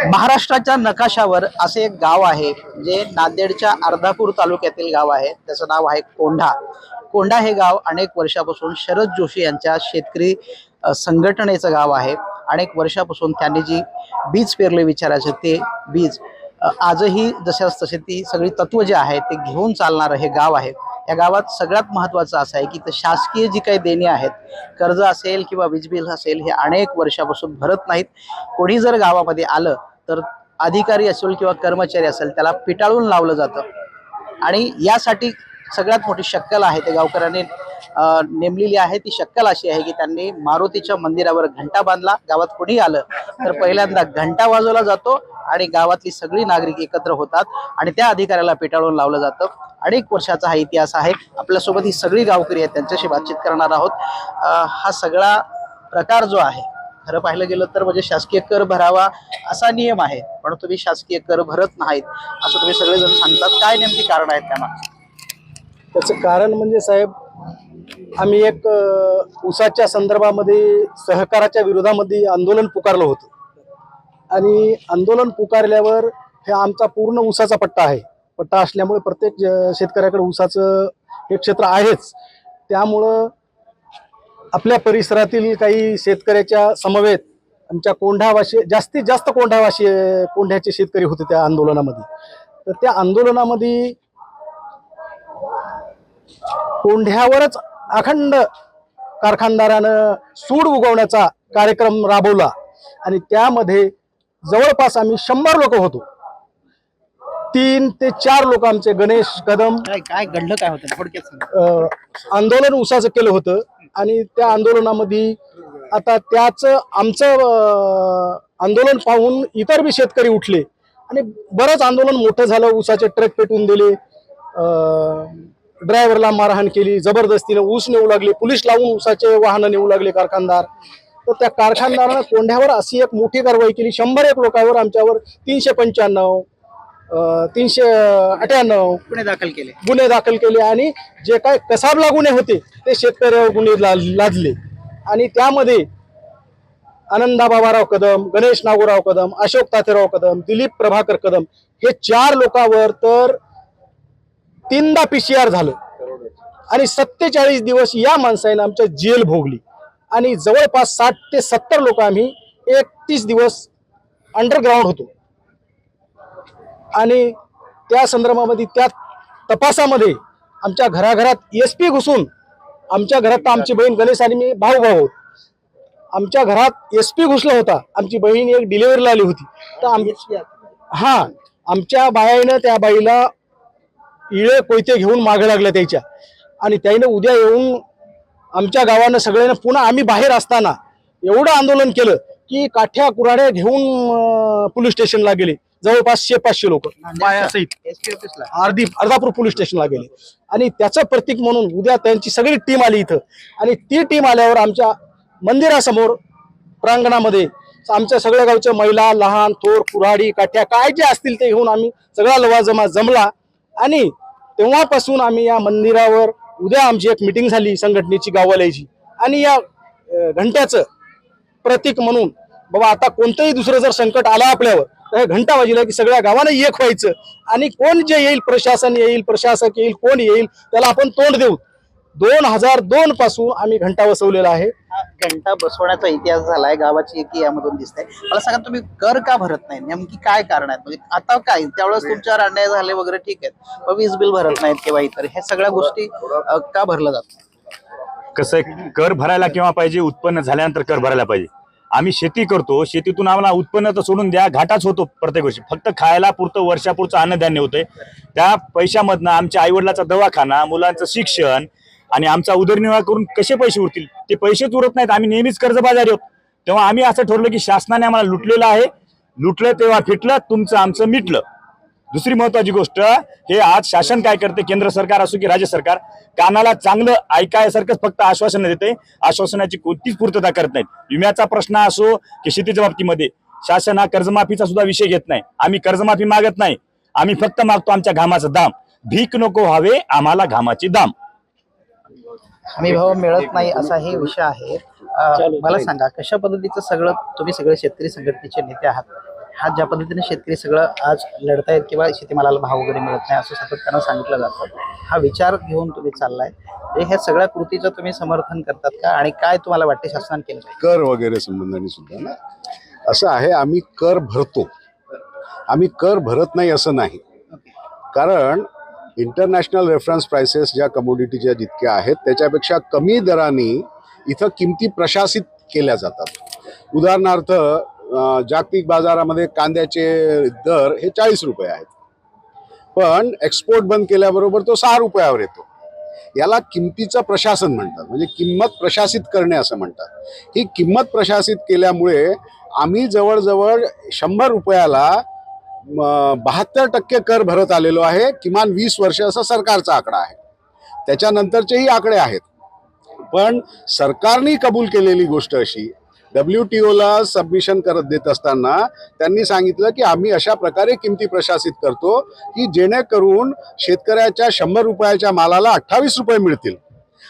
महाराष्ट्राच्या नकाशावर असे एक गाव आहे जे नांदेडच्या अर्धापूर तालुक्यातील गाव आहे. त्याचं नाव आहे कोंढा. कोंढा हे गाव अनेक वर्षापासून शरद जोशी यांच्या शेतकरी संघटनेचं गाव आहे. अनेक वर्षापासून त्यांनी जी बीज पेरले विचारायचं ते बीज आजही जशाच तसे ती सगळी तत्व जे आहे ते घेऊन चालणारं हे गाव आहे. या गावात सगळ्यात महत्त्वाचं असं आहे की ते शासकीय जी काही देणी आहेत, कर्ज असेल किंवा वीज बिल असेल, हे अनेक वर्षापासून भरत नाहीत. कोणी जर गावामध्ये आलं तर अधिकारी असेल किंवा कर्मचारी असेल त्याला पिटाळून लावलं जातं. आणि यासाठी सगळ्यात मोठी शक्कल आहे ते गावकऱ्यांनी नेमलेली आहे. ती शक्कल अशी आहे की त्यांनी मारुतीच्या मंदिरावर घंटा बांधला. गावात कोणी आलं तर पहिल्यांदा घंटा वाजवला जातो आणि गावातली सगळी नागरिक एकत्र होतात आणि त्या अधिकाऱ्याला पिटाळून लावलं जातं. अनेक वर्षाचा हा इतिहास आहे. आपल्यासोबत ही सगळी गावकरी आहेत, त्यांच्याशी बातचीत करणार आहोत. हा सगळा प्रकार जो आहे, खरं पाहिलं गेलं तर म्हणजे शासकीय कर भरावा असा नियम आहे, पण तुम्ही शासकीय कर भरत नाहीत असं तुम्ही सगळेजण सांगतात. काय नेमकी कारण आहेत त्यामागे? त्याचं कारण म्हणजे साहेब, आम्ही एक ऊसाच्या संदर्भामध्ये सहकाराच्या विरोधामध्ये आंदोलन पुकारलं होतं. आणि आंदोलन पुकारल्यावर हे आमचा पूर्ण ऊसाचा पट्टा आहे. पट्टा असल्यामुळे प्रत्येक शेतकऱ्याकडे ऊसाचं हे क्षेत्र आहेच. त्यामुळं आपल्या परिसरातील काही शेतकऱ्याच्या समवेत आमच्या कोंढावाशी, जास्तीत जास्त कोंढ्याचे शेतकरी होते त्या आंदोलनामध्ये. तर त्या आंदोलनामध्ये कोंढ्यावरच अखंड कारखानदारानं सूड उगवण्याचा कार्यक्रम राबवला आणि त्यामध्ये जवळपास आम्ही 100 लोक होतो. 3 ते 4 लोक आमचे गणेश कदम काय घडलं, काय होतं थोडक्यात? आंदोलन ऊसाचं केलं होतं आणि त्या आंदोलनामध्ये आता त्याच आमचं आंदोलन पाहून इतर बी शेतकरी उठले आणि बरंच आंदोलन मोठं झालं. ऊसाचे ट्रक पेटवून दिले, ड्रायव्हरला मारहाण केली, जबरदस्तीने ऊस नेऊ लागले, पोलीस लावून ऊसाचे वाहनं नेऊ लागले कारखानदार. तर त्या कारखानदारानं कोंढ्यावर अशी एक मोठी कारवाई केली. 101 लोकांवर आमच्यावर 395 398 गुन्हे दाखल केले आणि जे काय कसाबला गुन्हे होते ते शेतकऱ्यावर गुन्हे लादले. आणि त्यामध्ये आनंदा बाबाराव कदम, गणेश नागोराव कदम, अशोक तातेराव कदम, दिलीप प्रभाकर कदम हे 4 लोकांवर तर 3दा PCR झालं आणि 47 दिवस या माणसाने आमच्या जेल भोगली. आणि जवळपास 60 ते 70 लोक आम्ही 31 दिवस अंडरग्राऊंड होतो. आणि त्या संदर्भामध्ये त्या तपासामध्ये आमच्या घराघरात SP घुसून, आमच्या घरात तर आमची बहीण गणेश आणि मी भाऊ आहोत, आमच्या घरात SP घुसला होता. आमची बहीण एक डिलिव्हरीला आली होती. तर आमच्या बाईनं त्या बाईला इळे कोयते घेऊन मागे लागल्या त्याच्या. आणि त्याने उद्या येऊन आमच्या गावानं सगळ्यांना पुन्हा आम्ही बाहेर असताना एवढं आंदोलन केलं की काठ्या कुऱ्हाड्या घेऊन पोलीस स्टेशनला गेले. जवळपास 500 लोक अर्धापूर पोलीस स्टेशनला गेले. आणि त्याचं प्रतीक म्हणून उद्या त्यांची सगळी टीम आली इथं. आणि ती टीम आल्यावर आमच्या मंदिरासमोर प्रांगणामध्ये आमच्या सगळ्या गावच्या महिला, लहान थोर, कुऱ्हाडी, काठ्या काय जे असतील ते घेऊन आम्ही सगळा लवाजमा जमला. आणि तेव्हापासून आम्ही या मंदिरावर उद्या आमची एक मिटिंग झाली संघटनेची, गाववाल्याची. आणि या घंट्याचं प्रतीक म्हणून बाबा आता कोणतंही दुसरं जर संकट आलं आपल्यावर तर घंटा वाजला की सगळ्या गावानं एक व्हायचं. आणि कोण जे येईल, प्रशासन येईल, प्रशासक येईल, कोण येईल त्याला आपण तोंड देऊ. 2002 पासून आम्ही घंटा बसवलेला आहे. घंटा बसवण्याचा इतिहास झालाय, गावाची एकी यामधून दिसतंय. मला सांगा, तुम्ही कर का भरत नाही? नेमकी काय कारण आहेत? म्हणजे आता काय त्यावेळेस तुमच्यावर अन्याय झाले वगैरे ठीक आहेत, पण वीज बिल भरत नाहीत किंवा इतर ह्या सगळ्या गोष्टी का भरलं जात? कसं आहे, कर भरायला केव्हा पाहिजे? उत्पन्न झाल्यानंतर कर भरायला पाहिजे. आम्ही शेती करतो, शेतीतून आम्हाला उत्पन्न तर सोडून द्या, घाटाच होतो प्रत्येक वर्षी. फक्त खायला पुरतं वर्षापुरतं अन्नधान्य होतंय. त्या पैशामधनं आमच्या आईवडिलाचा दवाखाना, मुलांचं शिक्षण आणि आमचा उदरनिर्वाह करून कसे पैसे उरतील? ते पैसेच उरत नाहीत. आम्ही नेहमीच कर्जबाजारी आहोत. तेव्हा आम्ही असं ठरवलं की शासनाने आम्हाला लुटलेलं आहे, लुटलं तेव्हा फिटलं, तुमचं आमचं मिटलं. दुसरी महत्वाची गोष्ट, हे आज शासन काय करते, केंद्र सरकार असो की राज्य सरकार, कानाला चांगलं ऐकायसारखंच फक्त आश्वासन देते, आश्वासनाची कोणतीच पूर्तता करत नाहीत. विम्याचा प्रश्न असो की शेतीच्या बाबतीमध्ये शासन हा कर्जमाफीचा सुद्धा विषय घेत नाही. आम्ही कर्जमाफी मागत नाही, आम्ही फक्त मागतो आमच्या घामाचं दाम. भीक नको व्हावे आम्हाला घामाची दाम. हमी भाव मिळत नाही असा हे विषय आहे. मला सांगा, कशा पद्धतीचं सगळं, तुम्ही सगळे शेतकरी संघटनेचे नेते आहात, हा ज्या पद्धतीने शेतकरी सगळं आज लढतायत किंवा शेतीमालाला भाव वगैरे मिळत नाही असं सातत्यानं सांगितलं जातं, हा विचार घेऊन तुम्ही चाललाय, म्हणजे ह्या सगळ्या कृतीचं तुम्ही समर्थन करतात का आणि काय तुम्हाला वाटते शासनाने केलं पाहिजे? कर वगैरे संबंधाने सुद्धा ना असं आहे, आम्ही कर भरतो, आम्ही कर भरत नाही असं नाही. कारण इंटरनॅशनल रेफरन्स प्राइसेस ज्या कमोडिटीच्या जितक्या आहेत त्याच्यापेक्षा कमी दराने इथं किमती प्रशासित केल्या जातात. उदाहरणार्थ जागतिक बाजारामध्ये कांद्याचे दर हे 40 रुपये आहेत, पण एक्सपोर्ट बंद केल्याबरोबर तो 6 रुपयावर येतो. याला किमतीचं प्रशासन म्हणतात, म्हणजे किंमत प्रशासित करणे असं म्हणतात. ही किंमत प्रशासित केल्यामुळे आम्ही जवळजवळ 100 रुपयाला 72% कर भरत आलेलो आहे. किमान 20 वर्ष असा सरकारचा आकडा आहे. त्याच्यानंतरचेही आकडे आहेत. पण सरकारने कबूल केलेली गोष्ट अशी, WTOला सबमिशन करत देत असताना त्यांनी सांगितलं की आम्ही अशा प्रकारे किमती प्रशासित करतो की जेणेकरून शेतकऱ्याच्या 100 रुपयाच्या मालाला 28 रुपये मिळतील.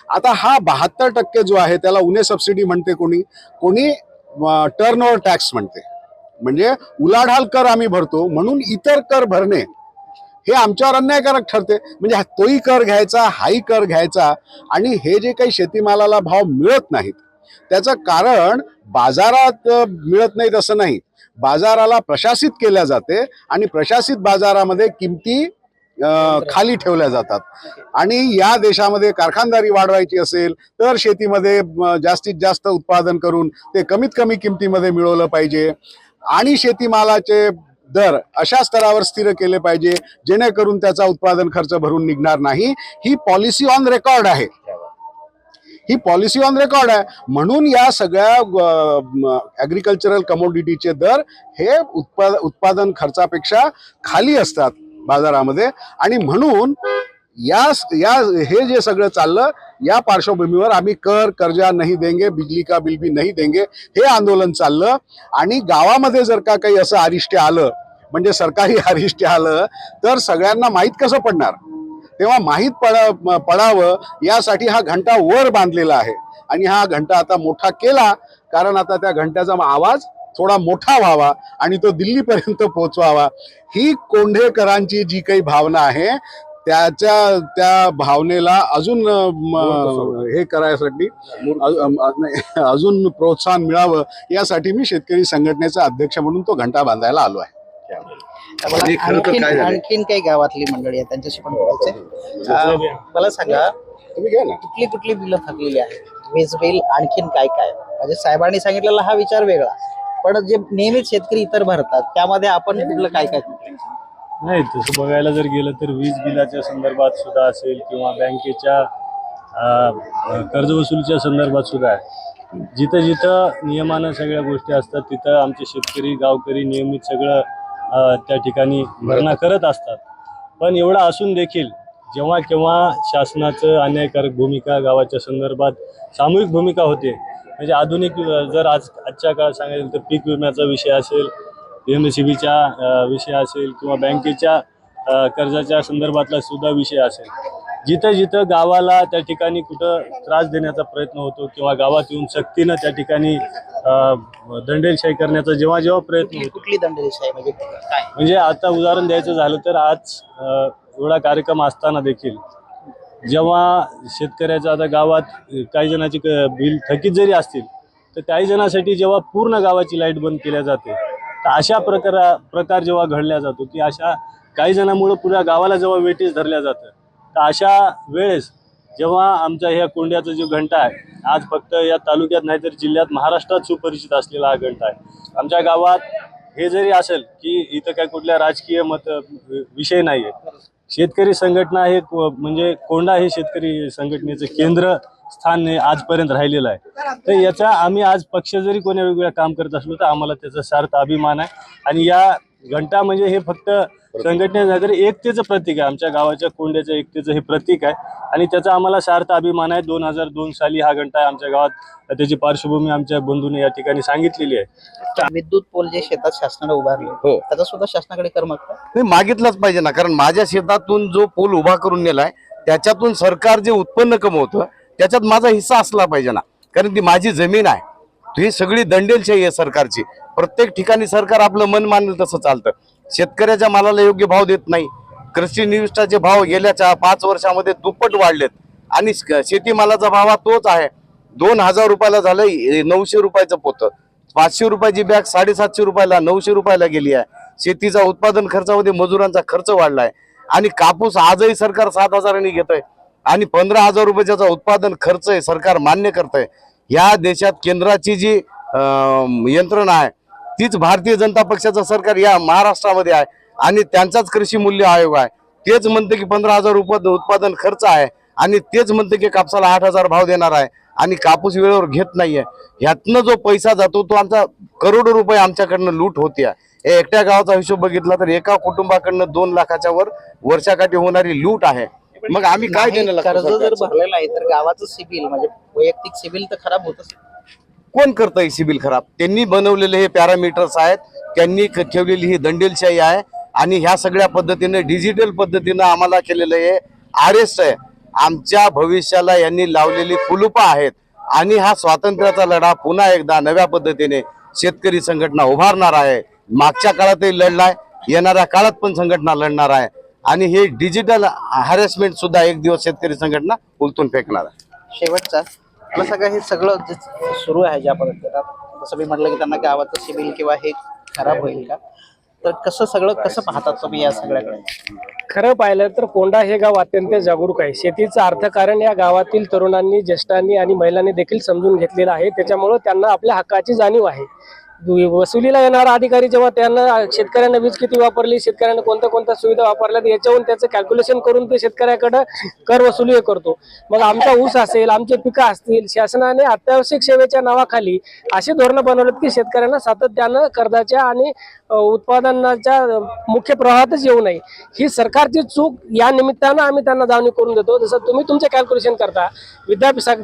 आता हा 72% जो आहे त्याला उणे सबसिडी म्हणते, कोणी टर्नओव्हर टॅक्स म्हणते. म्हणजे उलाढाल कर आम्ही भरतो म्हणून इतर कर भरणे हे आमच्यावर अन्यायकारक ठरते. म्हणजे तोही कर घ्यायचा, हाही कर घ्यायचा, आणि हे जे काही शेतीमालाला भाव मिळत नाहीत त्याचं कारण बाजारात मिळत नाहीत असं नाही, बाजाराला प्रशासित केल्या जाते आणि प्रशासित बाजारामध्ये किमती खाली ठेवल्या जातात. आणि या देशामध्ये कारखानदारी वाढवायची असेल तर शेतीमध्ये जास्तीत जास्त उत्पादन करून ते कमीत कमी किमतीमध्ये मिळवलं पाहिजे आणि शेतीमालाचे दर अशा स्तरावर स्थिर केले पाहिजे जेणेकरून त्याचा उत्पादन खर्च भरून निघणार नाही. ही पॉलिसी ऑन रेकॉर्ड आहे, ही पॉलिसी ऑन रेकॉर्ड आहे. म्हणून या सगळ्या ॲग्रिकल्चरल कमोडिटीचे दर हे उत्पादन खर्चापेक्षा खाली असतात बाजारामध्ये. आणि म्हणून हे जे सगळं चाललं या पार्श्वभूमीवर आम्ही कर्जा नहीं देंगे, बिजली का बिल भी नहीं देंगे हे आंदोलन चाललं. आणि गावामध्ये जर का काही असं अरिष्ट आलं, म्हणजे सरकारी अरिष्ट आलं, तर सगळ्यांना माहीत कसं पडणार, तेव्हा माहीत पडावं यासाठी हा घंटा वर बांधलेला आहे. आणि हा घंटा आता मोठा केला कारण आता त्या घंट्याचा आवाज थोडा मोठा व्हावा आणि तो दिल्लीपर्यंत पोहोचवावा. ही कोंढेकरांची जी काही भावना आहे त्या भावनेला अजून हे करायसाठी अजून प्रोत्साहन मिळावं यासाठी मी शेतकरी संघटनेचा अध्यक्ष म्हणून तो घंटा बांधायला आलो आहे. आणखीन काही गावातली मंडळी आहे त्यांच्याशी पण बोलायचंय. मला सांगा, तुम्ही घ्या ना. कुठली बिलं थकलेली आहेत, वीज बिल, आणखीन काय काय? म्हणजे साहेबांनी सांगितलेला हा विचार वेगळा, पण जे नेहमीच शेतकरी इतर भरतात त्यामध्ये आपण कुठलं काय काय? नाही, तसं बघायला जर गेलं तर वीज बिलाच्या संदर्भात सुद्धा असेल किंवा बँकेच्या कर्जवसुलीच्या संदर्भात सुद्धा आहे. जिथं जिथं नियमानं सगळ्या गोष्टी असतात तिथं आमचे शेतकरी गावकरी नियमित सगळं त्या ठिकाणी भरणा करत असतात. पण एवढं असून देखील जेव्हा केव्हा शासनाचं अन्यायकारक भूमिका गावाच्या संदर्भात सामूहिक भूमिका होते. म्हणजे आधुनिक जर आजच्या काळात सांगायचं तर पीक विम्याचा विषय असेल, MSCBचा विषय असेल किंवा बँकेच्या कर्जाच्या संदर्भातला सुद्धा विषय असेल, जिथं जिथं गावाला त्या ठिकाणी कुठं त्रास देण्याचा प्रयत्न होतो किंवा गावात येऊन सक्तीनं त्या ठिकाणी दंडेलशाही करण्याचा जेव्हा प्रयत्न होतो. कुठली दंडेलशाही म्हणजे काय? म्हणजे आता उदाहरण द्यायचं झालं तर आज एवढा कार्यक्रम असताना देखील जेव्हा शेतकऱ्याचं आता गावात काही जणांची बिल थकीत जरी असतील तर काही जणांसाठी जेव्हा पूर्ण गावाची लाईट बंद केल्या जाते तर अशा प्रकार जेव्हा घडला जातो की अशा काही जणांमुळे पुऱ्या गावाला जेव्हा वेटीस धरल्या जातं, तर अशा वेळेस जेव्हा आमचा ह्या कोंड्याचा जो घंटा आहे आज फक्त या तालुक्यात नाही तर जिल्ह्यात महाराष्ट्रात सुपरिचित असलेला हा घंटा आहे. आमच्या गावात हे जरी असेल की इथं काय कुठल्या राजकीय विषय नाही आहे, शेतकरी संघटना हे म्हणजे कोंढा हे शेतकरी संघटनेचं केंद्र स्थान आजपर्यंत राहिलेलं आहे. तर याचा आम्ही आज पक्ष जरी कोणी वेगवेगळ्या काम करत असलो तर आम्हाला त्याचा सार्थ अभिमान आहे. आणि या घंटा म्हणजे हे फक्त संघटने नाही तर एकतेचं प्रतीक आहे, आमच्या गावाच्या कोंड्याच्या एकतेचं हे प्रतीक आहे आणि त्याचा आम्हाला सार्थ अभिमान आहे. 2002 साली हा घंटा आमच्या गावात, त्याची पार्श्वभूमी आमच्या बंधूने या ठिकाणी सांगितलेली आहे. विद्युत पोल जे शेतात शासनाने उभारले हो. त्याचा सुद्धा शासनाकडे कर मागतात. नाही, मागितलंच पाहिजे ना, कारण माझ्या शेतातून जो पोल उभा करून नेलाय त्याच्यातून सरकार जे उत्पन्न कमवतं त्याच्यात माझा हिस्सा असला पाहिजे ना, कारण ती माझी जमीन आहे. ही सगळी दंडेलशाही आहे सरकारची. प्रत्येक ठिकाणी सरकार आपलं मन मानेल तसं चालतं. शेतकऱ्याच्या मालाला योग्य भाव देत नाही. कृषी निविष्ठाचे भाव गेल्या 5 वर्षामध्ये दुप्पट वाढलेत आणि शेतीमालाचा भाव हा तोच आहे. 2000 रुपयाला झालं 900 रुपयाचं पोतं. 500 रुपयाची बॅग 750 रुपयाला 900 रुपयाला गेली आहे. शेतीचा उत्पादन खर्चामध्ये मजुरांचा खर्च वाढलाय आणि कापूस आजही सरकार 7,000 घेत आहे आणि 15,000 रुपयाचा उत्पादन खर्च आहे सरकार मान्य करत आहे. या देशात केंद्राची जी यंत्रणा आहे तीच भारतीय जनता पक्षाचं सरकार या महाराष्ट्रामध्ये आहे आणि त्यांचाच कृषी मूल्य आयोग आहे. तेच म्हणते की 15,000 रुपये उत्पादन खर्च आहे आणि तेच म्हणते की कापसाला 8,000 भाव देणार आहे आणि कापूस वेळेवर घेत नाहीये. ह्यातनं जो पैसा जातो तो आमचा करोडो रुपये आमच्याकडनं लूट होते. एकट्या गावाचा हिशोब बघितला तर एका कुटुंबाकडनं 2 लाखाच्या वर वर्षाकाठी होणारी लूट आहे. मग आम्ही काय देणं लागतं कर्ज जर सरकारचं? भरलेलं आहे तर गावाचं सिबिल म्हणजे वैयक्तिक सिबिल तर खराब होतच. कोण करतंय सिबिल खराब? त्यांनी बनवलेले हे पॅरामीटर्स आहेत, त्यांनी ठेवलेली ही दंडेलशाही आहे आणि ह्या सगळ्या पद्धतीने डिजिटल पद्धतीनं आम्हाला केलेलं हे अरेस्ट आहे. आमच्या भविष्याला यांनी लावलेली कुलुपा आहेत आणि हा स्वातंत्र्याचा लढा पुन्हा एकदा नव्या पद्धतीने शेतकरी संघटना उभारणार आहे. मागच्या काळातही लढलाय, येणाऱ्या काळात पण संघटना लढणार आहे आणि हे डिजिटल हॅरेसमेंट सुद्धा एक दिवस शेतकरी संघटना उलटून फेकणार आहे. शेवटचा मला सगळं हे सगळं जे सुरू आहे ज्या पद्धतीनं, जसं मी म्हटलं की त्यांना गावाचं सिबिल किंवा हे खराब होईल का, तर कसं पाहतात तुम्ही या सगळ्याकडे? खरं पाहिलं तर कोंढा हे गाव अत्यंत जागरूक आहे. शेतीचं अर्थकारण या गावातील तरुणांनी, ज्येष्ठांनी आणि महिलांनी देखील समजून घेतलेलं आहे. त्याच्यामुळं त्यांना आपल्या हक्काची जाणीव आहे. वसुलीला येणारा अधिकारी जेव्हा त्यांना शेतकऱ्यांना वीज किती वापरली, शेतकऱ्यांना कोणत्या सुविधा वापरल्यात याच्यावरून त्याचं कॅल्क्युलेशन करून ते शेतकऱ्याकडं कर वसुली करतो. मग आमचा ऊस असेल, आमचे पिकं असतील, शासनाने अत्यावश्यक सेवेच्या नावाखाली असे धोरणं बनवलेत की शेतकऱ्यांना सातत्यानं कर्जाच्या आणि उत्पादनाच्या मुख्य प्रवाहातच येऊ नये. ही सरकारची चूक या निमित्तानं आम्ही त्यांना जाणीव करून देतो. जसं तुम्ही तुमचे कॅल्क्युलेशन करता,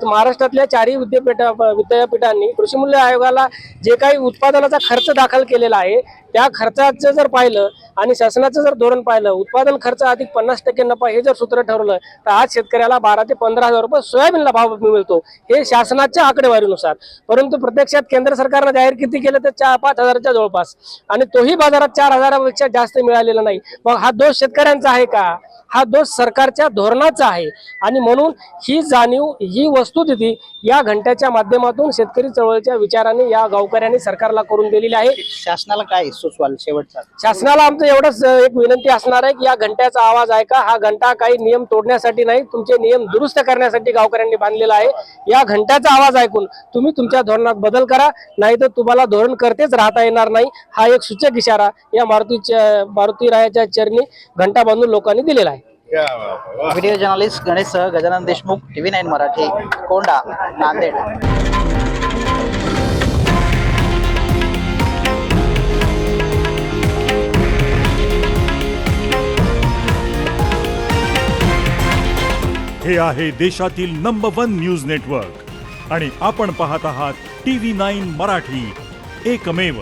महाराष्ट्रातल्या 4ही विद्यापीठांनी कृषी मूल्य आयोगाला जे काही उत्पादनाचा खर्च दाखल केलेला आहे त्या खर्चाचं जर पाहिलं आणि शासनाचं जर धोरण पाहिलं, उत्पादन खर्च अधिक 50% नफा हे जर सूत्र ठरवलं तर आज शेतकऱ्याला 12,000 ते 15,000 रुपये सोयाबीनला भाव मिळतो, हे शासनाच्या आकडेवारीनुसार. परंतु प्रत्यक्षात केंद्र सरकारनं जाहीर किती केलं तर 5,000च्या जवळपास आणि तोही बाजारात 4,000पेक्षा जास्त मिळालेला नाही. मग हा दोष शेतकऱ्यांचा आहे का? हा दोष सरकारच्या धोरणाचा आहे. आणि म्हणून ही जाणीव, ही वस्तुस्थिती या घंट्याच्या माध्यमातून शेतकरी चळवळीच्या विचाराने या गावकऱ्यांनी सरकारला करून दिलेली आहे. शासनाला काय सुचवाल शेवटचा? शासनाला आमचं एवढंच एक विनंती असणार आहे की या घंट्याचा आवाज ऐका. हा घंटा काही नियम तोडण्यासाठी नाही, तुमचे नियम दुरुस्त करण्यासाठी गावकऱ्यांनी बांधलेला आहे. या घंट्याचा आवाज ऐकून तुम्ही तुमच्या धोरणात बदल करा, नाही तर तुम्हाला धोरण करतेच राहता येणार नाही. हा एक सूचक इशारा या मारुती रायाच्या चरणी घंटा बांधून लोकांनी दिलेला आहे. व्हिडिओ जर्नलिस्ट गणेशसह गजानन देशमुख, TV9 मराठी, कोंढा, नांदेड. हे आहे देशातील नंबर 1 न्यूज नेटवर्क आणि आपण पाहत आहात TV9 मराठी, एकमेव.